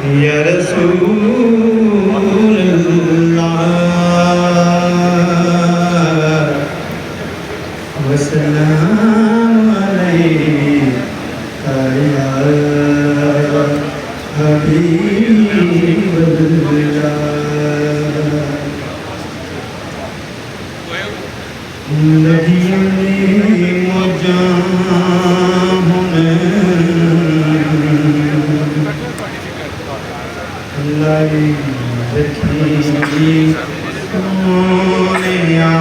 या रसूल अल्लाह वसल्लम अलैका या हबीब अल्लाह। लगियां ने मौजां हुण लाई रखी सोनिया,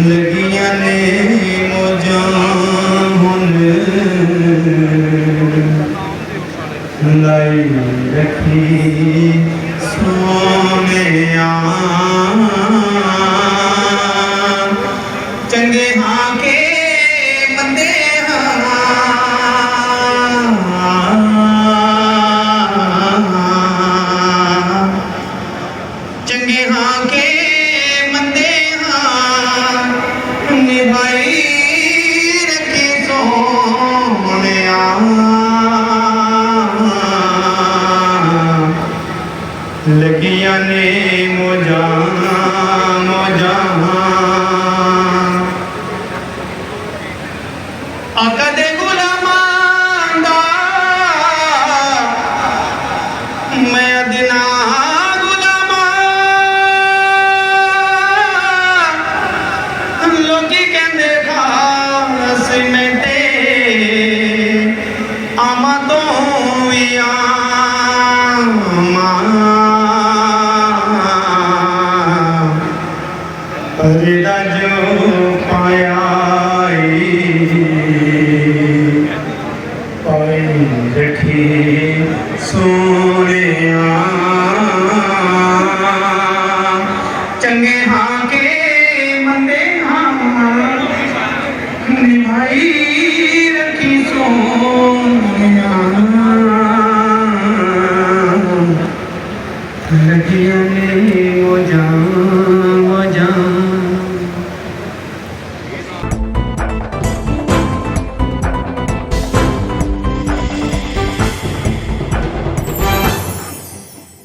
लगियां ने मौजां हुण लाई रखी सोनिया। चंगे हाँ के बंदे चंगे हाँ के बंदे हाँ निभाई रखे सोनिया। लगियां ने मौजां मौजां आका दे